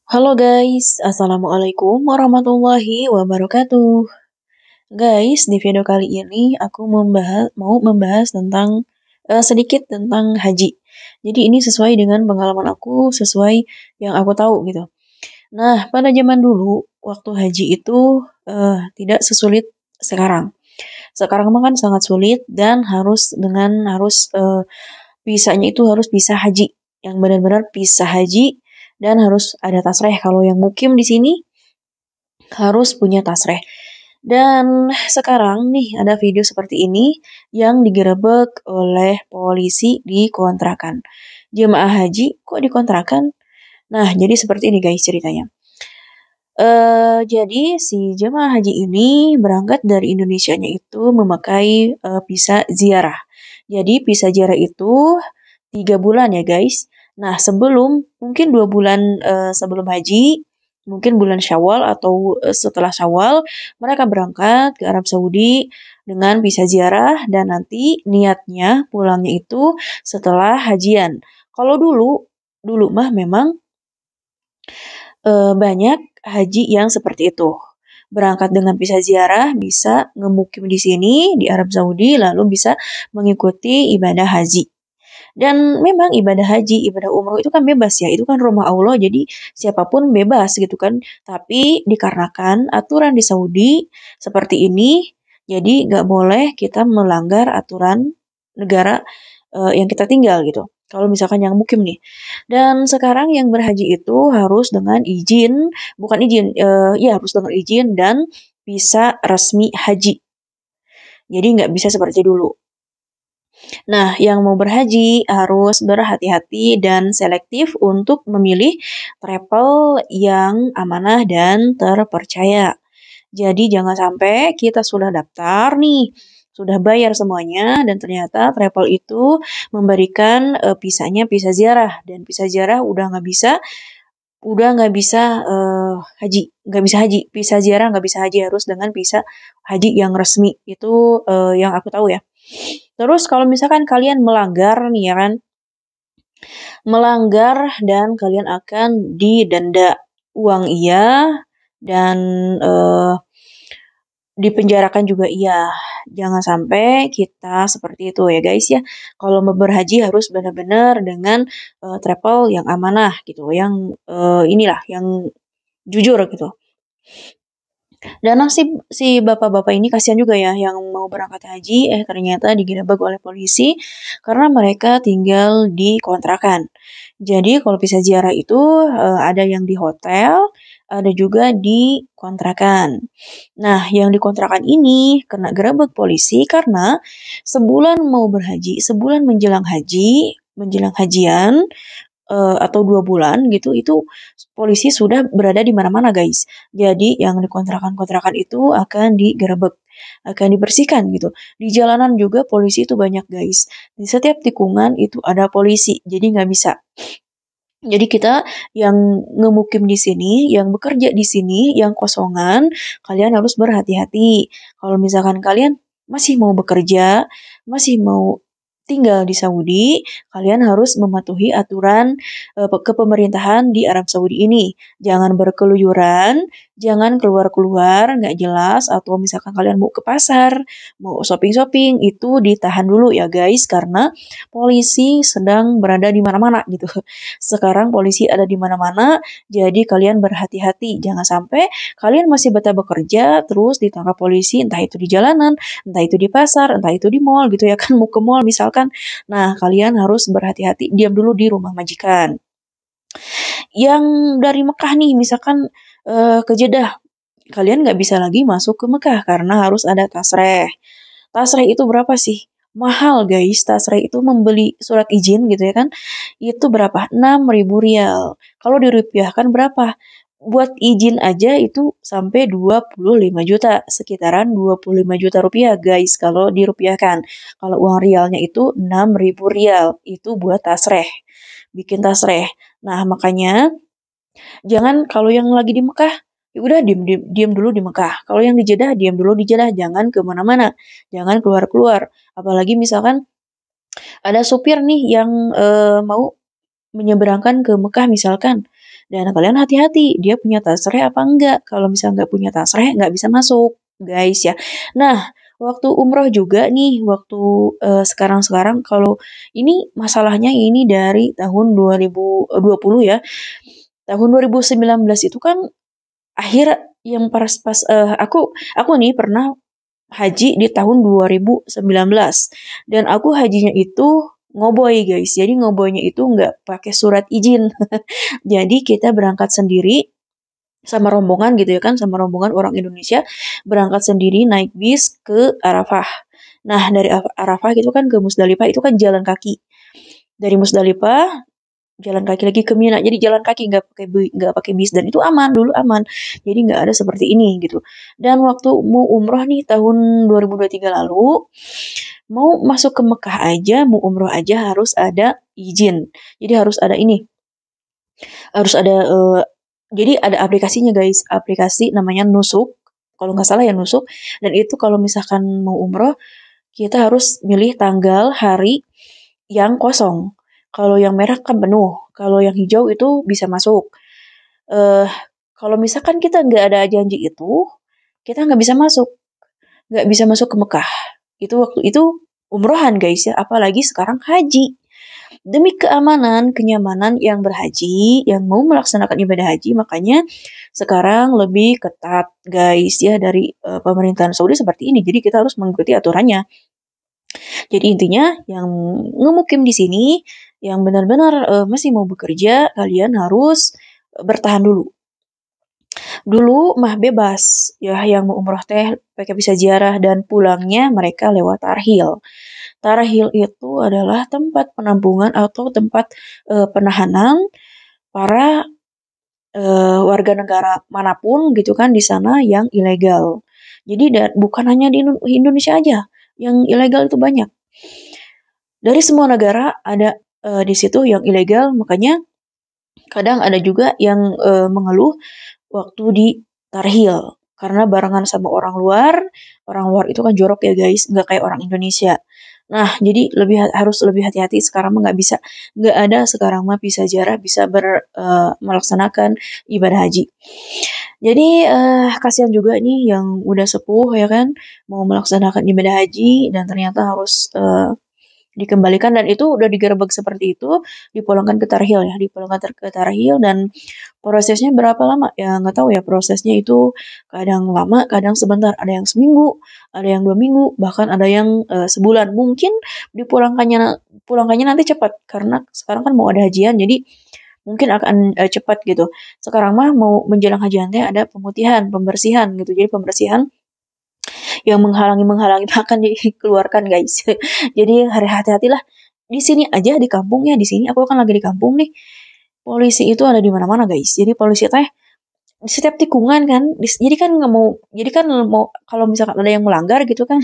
Halo guys, Assalamualaikum warahmatullahi wabarakatuh. Guys, di video kali ini aku mau membahas tentang sedikit tentang haji. Jadi ini sesuai dengan pengalaman aku, sesuai yang aku tahu gitu. Nah, pada zaman dulu, waktu haji itu tidak sesulit sekarang. Sekarang mah kan sangat sulit dan harus visanya itu harus visa haji, yang benar-benar visa haji dan harus ada tasreh. Kalau yang mukim di sini harus punya tasreh. Dan sekarang nih ada video seperti ini yang digerebek oleh polisi di kontrakan. Jemaah haji kok di kontrakan? Nah, jadi seperti ini guys ceritanya. Jadi si jemaah haji ini berangkat dari Indonesianya itu memakai visa ziarah. Jadi visa ziarah itu 3 bulan ya guys. Nah sebelum mungkin 2 bulan sebelum haji, mungkin bulan Syawal atau setelah Syawal, mereka berangkat ke Arab Saudi dengan visa ziarah dan nanti niatnya pulangnya itu setelah hajian. Kalau dulu mah memang banyak haji yang seperti itu. Berangkat dengan visa ziarah, bisa ngemukim di sini, di Arab Saudi, lalu bisa mengikuti ibadah haji. Dan memang ibadah haji, ibadah umroh itu kan bebas ya, itu kan rumah Allah, jadi siapapun bebas gitu kan. Tapi dikarenakan aturan di Saudi seperti ini, jadi nggak boleh kita melanggar aturan negara yang kita tinggal gitu. Kalau misalkan yang mukim nih. Dan sekarang yang berhaji itu harus dengan izin, bukan izin, ya harus dengan izin dan bisa resmi haji. Jadi nggak bisa seperti dulu. Nah, yang mau berhaji harus berhati-hati dan selektif untuk memilih travel yang amanah dan terpercaya. Jadi jangan sampai kita sudah daftar nih, sudah bayar semuanya dan ternyata travel itu memberikan visanya visa ziarah dan visa ziarah udah nggak bisa haji, nggak bisa haji, visa ziarah nggak bisa haji harus dengan visa haji yang resmi itu yang aku tahu ya. Terus kalau misalkan kalian melanggar nih ya kan, melanggar dan kalian akan didenda uang iya dan eh, dipenjarakan juga iya. Jangan sampai kita seperti itu ya guys ya. Kalau mau berhaji harus benar-benar dengan travel yang amanah gitu, yang inilah yang jujur gitu. Dan nasib si bapak-bapak ini kasihan juga ya yang mau berangkat haji ternyata digerebek oleh polisi karena mereka tinggal di kontrakan. Jadi kalau bisa ziarah itu ada yang di hotel, ada juga di kontrakan. Nah, yang di kontrakan ini kena gerebek polisi karena sebulan mau berhaji, sebulan menjelang hajian, atau 2 bulan gitu, itu polisi sudah berada di mana-mana, guys. Jadi yang di kontrakan-kontrakan itu akan digerebek, akan dibersihkan gitu. Di jalanan juga polisi itu banyak, guys. Di setiap tikungan itu ada polisi, jadi nggak bisa. Jadi kita yang ngemukim di sini, yang bekerja di sini, yang kosongan, kalian harus berhati-hati. Kalau misalkan kalian masih mau bekerja, masih mau tinggal di Saudi, kalian harus mematuhi aturan kepemerintahan di Arab Saudi ini. Jangan berkeluyuran, jangan keluar-keluar nggak jelas, atau misalkan kalian mau ke pasar, mau shopping-shopping, itu ditahan dulu ya guys, karena polisi sedang berada di mana-mana gitu. Sekarang polisi ada di mana-mana, jadi kalian berhati-hati. Jangan sampai kalian masih betah bekerja, terus ditangkap polisi, entah itu di jalanan, entah itu di pasar, entah itu di mall gitu ya kan, mau ke mall misalkan. Nah, kalian harus berhati-hati, diam dulu di rumah majikan. Yang dari Mekah nih, misalkan ke Jeddah, kalian nggak bisa lagi masuk ke Mekah karena harus ada tasreh. Tasreh itu berapa sih? Mahal guys, tasreh itu membeli surat izin gitu ya kan, itu berapa? 6.000 rial. Kalau dirupiahkan berapa? Buat izin aja itu sampai 25 juta, sekitaran 25 juta rupiah guys kalau dirupiahkan. Kalau uang rialnya itu 6.000 rial, itu buat tasreh, bikin tasreh. Nah makanya jangan kalau yang lagi di Mekah, ya udah diem dulu di Mekah. Kalau yang di Jeddah, diem dulu di Jeddah, jangan kemana-mana, jangan keluar-keluar. Apalagi misalkan ada supir nih yang mau menyeberangkan ke Mekah misalkan. Dan kalian hati-hati, dia punya tasreh apa enggak. Kalau misalnya nggak punya tasreh, nggak bisa masuk, guys ya. Nah, waktu umroh juga nih, waktu sekarang-sekarang kalau ini masalahnya ini dari tahun 2020 ya. Tahun 2019 itu kan akhir yang pas aku nih pernah haji di tahun 2019 dan aku hajinya itu ngoboy guys. Jadi ngoboynya itu nggak pakai surat izin. Jadi kita berangkat sendiri sama rombongan gitu ya kan, sama rombongan orang Indonesia berangkat sendiri naik bis ke Arafah. Nah, dari Arafah itu kan ke Musdalifah itu kan jalan kaki. Dari Musdalifah jalan kaki lagi ke Mina. Jadi jalan kaki nggak pakai bis dan itu aman dulu aman. Jadi nggak ada seperti ini gitu. Dan waktu mau umroh nih tahun 2023 lalu mau masuk ke Mekah aja, mau umroh aja harus ada izin. Jadi harus ada ini, harus ada jadi ada aplikasinya guys, aplikasi namanya Nusuk. Kalau nggak salah ya Nusuk. Dan itu kalau misalkan mau umroh, kita harus milih tanggal hari yang kosong. Kalau yang merah kan penuh, kalau yang hijau itu bisa masuk. Eh, kalau misalkan kita nggak ada janji itu, kita nggak bisa masuk, nggak bisa masuk ke Mekah. Itu waktu itu umrohan guys ya, apalagi sekarang haji. Demi keamanan, kenyamanan yang berhaji, yang mau melaksanakan ibadah haji, makanya sekarang lebih ketat guys ya dari pemerintahan Saudi seperti ini. Jadi kita harus mengikuti aturannya. Jadi intinya yang ngemukim di sini, yang benar-benar masih mau bekerja, kalian harus bertahan dulu. Dulu mah bebas, ya yang mau umroh teh pakai visa ziarah dan pulangnya mereka lewat tarhil. Tarhil itu adalah tempat penampungan atau tempat penahanan para warga negara manapun gitu kan di sana yang ilegal. Jadi bukan hanya di Indonesia aja, yang ilegal itu banyak. Dari semua negara ada di situ yang ilegal, makanya kadang ada juga yang mengeluh waktu di tarhil karena barengan sama orang luar itu kan jorok ya guys, nggak kayak orang Indonesia. Nah, jadi harus lebih hati-hati sekarang mah nggak bisa, nggak ada sekarang mah bisa jarah bisa melaksanakan ibadah haji. Jadi kasihan juga nih yang udah sepuh ya kan mau melaksanakan ibadah haji dan ternyata harus dikembalikan dan itu udah digerebek seperti itu, dipulangkan ke tarhil ya, dipulangkan ke tarhil dan prosesnya berapa lama? Ya nggak tahu ya prosesnya itu kadang lama, kadang sebentar. Ada yang seminggu, ada yang 2 minggu, bahkan ada yang sebulan. Mungkin pulangkannya nanti cepat karena sekarang kan mau ada hajian, jadi mungkin akan cepat gitu. Sekarang mah mau menjelang hajiannya ada pemutihan, pembersihan gitu. Jadi pembersihan yang menghalangi akan dikeluarkan guys. Jadi hati-hatilah di sini aja di kampung ya di sini aku kan lagi di kampung nih. Polisi itu ada di mana-mana guys. Jadi polisi teh di setiap tikungan kan. Jadi kan nggak mau. Jadi kan mau kalau misalkan ada yang melanggar gitu kan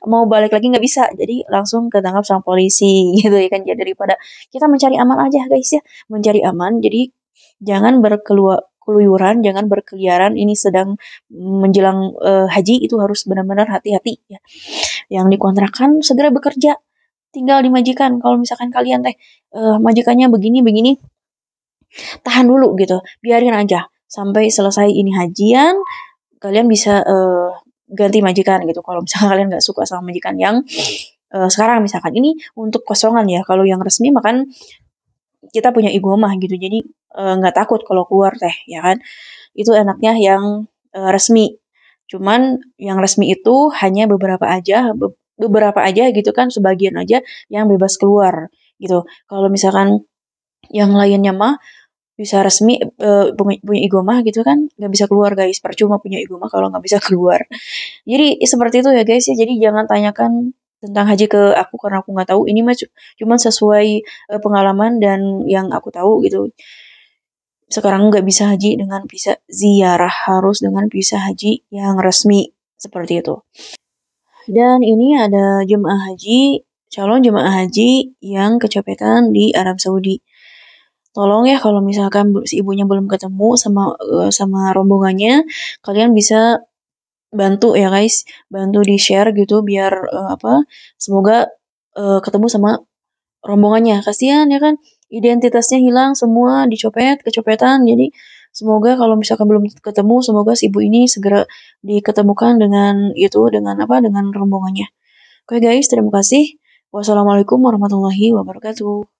mau balik lagi nggak bisa. Jadi langsung ketangkap sama polisi gitu ya kan. Jadi daripada kita mencari aman aja guys ya. Mencari aman. Jadi jangan keluyuran, jangan berkeliaran. Ini sedang menjelang haji itu harus benar-benar hati-hati ya. Yang dikontrakan segera bekerja. Tinggal dimajikan. Kalau misalkan kalian teh majikannya begini-begini, tahan dulu gitu. Biarin aja sampai selesai ini hajian, kalian bisa ganti majikan gitu. Kalau misalkan kalian nggak suka sama majikan yang sekarang misalkan ini untuk kosongan ya. Kalau yang resmi makan kita punya igomah gitu. Jadi nggak takut kalau keluar teh ya kan. Itu enaknya yang resmi. Cuman yang resmi itu hanya beberapa aja gitu kan, sebagian aja yang bebas keluar gitu. Kalau misalkan yang lainnya mah bisa resmi punya igomah gitu kan nggak bisa keluar guys, percuma punya igomah kalau nggak bisa keluar. Jadi seperti itu ya guys ya, jadi jangan tanyakan tentang haji ke aku karena aku nggak tahu, ini mah cuman sesuai pengalaman dan yang aku tahu gitu. Sekarang nggak bisa haji dengan visa ziarah, harus dengan visa haji yang resmi seperti itu. Dan ini ada calon jemaah haji yang kecopetan di Arab Saudi. Tolong ya kalau misalkan si ibunya belum ketemu sama rombongannya, kalian bisa bantu ya guys, bantu di-share gitu biar semoga ketemu sama rombongannya. Kasihan ya kan, identitasnya hilang semua, dicopet, kecopetan. Jadi semoga kalau misalkan belum ketemu, semoga si ibu ini segera diketemukan dengan itu, dengan apa, dengan rombongannya. Oke guys, terima kasih. Wassalamualaikum warahmatullahi wabarakatuh.